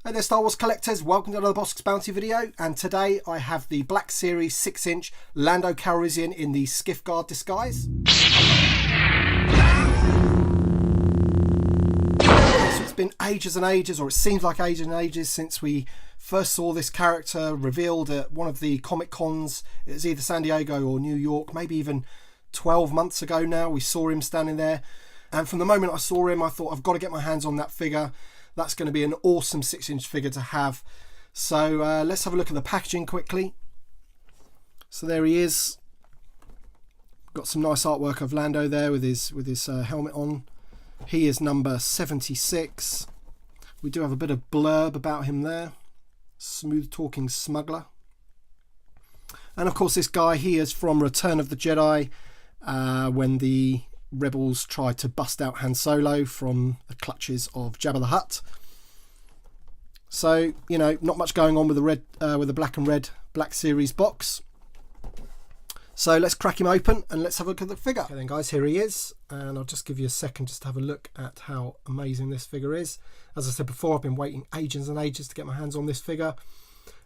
Hey there Star Wars collectors, welcome to another Bosk's Bounty video, and today I have the Black Series 6-inch Lando Calrissian in the Skiff Guard disguise. So it's been ages and ages, or it seems like ages and ages, since we first saw this character revealed at one of the Comic Cons. It was either San Diego or New York, maybe even 12 months ago now. We saw him standing there, and from the moment I saw him I thought, I've got to get my hands on that figure. That's going to be an awesome 6-inch figure to have. So let's have a look at the packaging quickly. So there he is. Got some nice artwork of Lando there with his helmet on. He is number 76. We do have a bit of blurb about him there. Smooth talking smuggler. And of course this guy, he is from Return of the Jedi, when the Rebels tried to bust out Han Solo from the clutches of Jabba the Hutt. So, you know, not much going on with the black and red Black Series box. So let's crack him open and let's have a look at the figure. Okay then guys, here he is, and I'll just give you a second just to have a look at how amazing this figure is. As I said before, I've been waiting ages and ages to get my hands on this figure.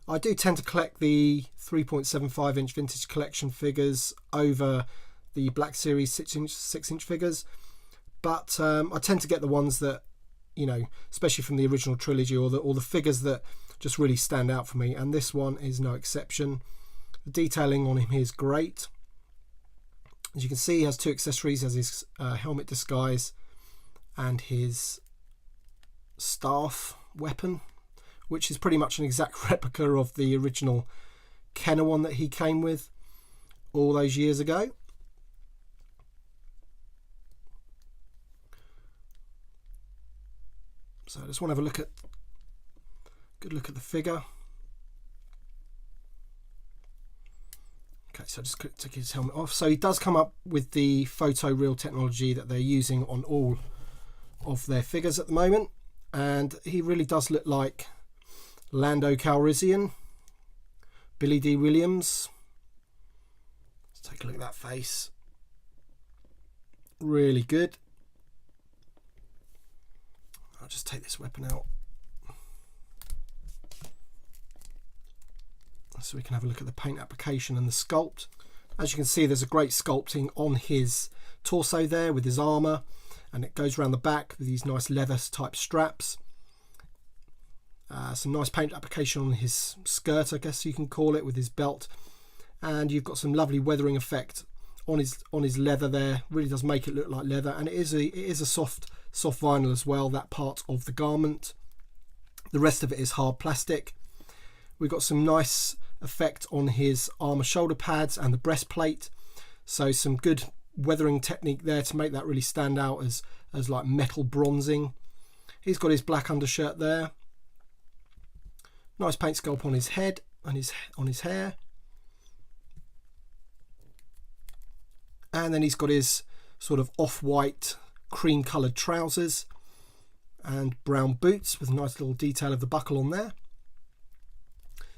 I do tend to collect the 3.75-inch vintage collection figures over the Black Series 6-inch figures, but I tend to get the ones that, you know, especially from the original trilogy, or the figures that just really stand out for me, and this one is no exception. The detailing on him is great. As you can see, he has two accessories, as his helmet disguise and his staff weapon, which is pretty much an exact replica of the original Kenner one that he came with all those years ago. So I just want to have a good look at the figure. Okay, so I just took his helmet off. So he does come up with the photoreal technology that they're using on all of their figures at the moment, and he really does look like Lando Calrissian, Billy D. Williams. Let's take a look at that face. Really good. I'll just take this weapon out so we can have a look at the paint application and the sculpt. As you can see, there's a great sculpting on his torso there with his armour, and it goes around the back with these nice leather type straps. Some nice paint application on his skirt, I guess you can call it, with his belt, and you've got some lovely weathering effect on his leather there. Really does make it look like leather, and it is a soft vinyl as well, that part of the garment. The rest of it is hard plastic. We've got some nice effect on his armor shoulder pads and the breastplate, so some good weathering technique there to make that really stand out as like metal bronzing. He's got his black undershirt there. Nice paint sculpt on his head and on his hair, and then he's got his sort of off-white cream coloured trousers and brown boots with a nice little detail of the buckle on there.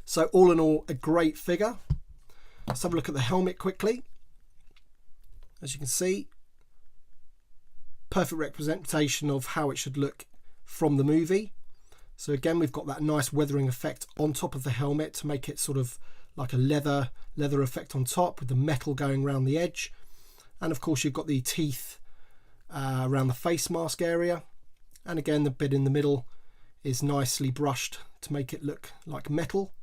So all in all, a great figure. Let's have a look at the helmet quickly. As you can see, perfect representation of how it should look from the movie. So again, we've got that nice weathering effect on top of the helmet to make it sort of like a leather effect on top, with the metal going around the edge. And of course you've got the teeth around the face mask area, and again the bit in the middle is nicely brushed to make it look like metal,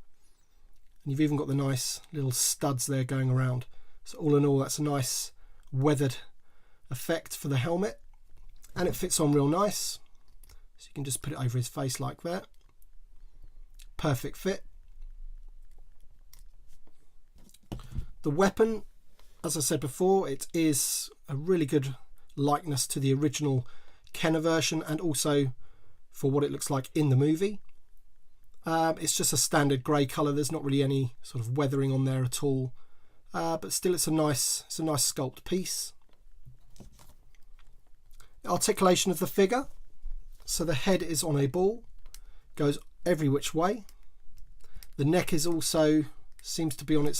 and you've even got the nice little studs there going around. So all in all, that's a nice weathered effect for the helmet, and it fits on real nice, so you can just put it over his face like that. Perfect fit. The weapon, as I said before, it is a really good likeness to the original Kenner version, and also for what it looks like in the movie. It's just a standard grey colour. There's not really any sort of weathering on there at all, but still it's a nice sculpt piece. Articulation of the figure. So the head is on a ball, goes every which way. The neck is also seems to be on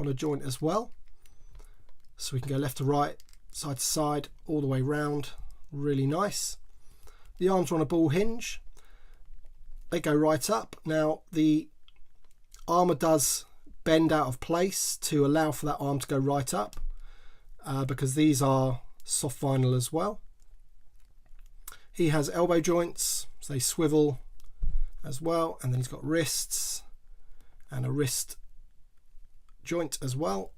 a joint as well, so we can go left to right, side to side, all the way round. Really nice. The arms are on a ball hinge. they go right up. Now the armour does bend out of place to allow for that arm to go right up, because these are soft vinyl as well. He has elbow joints, so they swivel as well, and then he's got wrists and a wrist joint as well.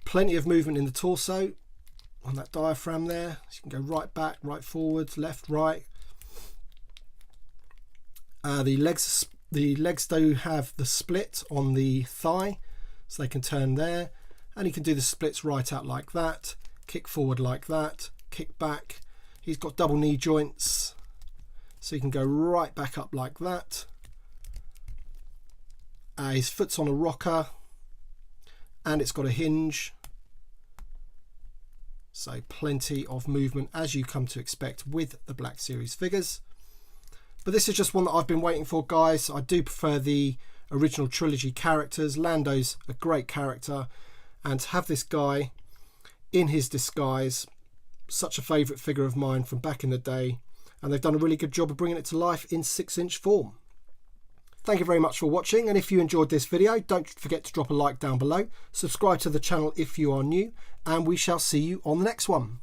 Plenty of movement in the torso on that diaphragm there, so you can go right back, right forward, left, right. The legs do have the split on the thigh, so they can turn there, and he can do the splits right out like that, kick forward like that, kick back. He's got double knee joints, so he can go right back up like that. His foot's on a rocker, and it's got a hinge, so plenty of movement as you come to expect with the Black Series figures. But this is just one that I've been waiting for, guys. I do prefer the original trilogy characters. Lando's a great character, and to have this guy in his disguise, such a favourite figure of mine from back in the day, and they've done a really good job of bringing it to life in 6-inch form. Thank you very much for watching, and if you enjoyed this video, don't forget to drop a like down below, subscribe to the channel if you are new, and we shall see you on the next one.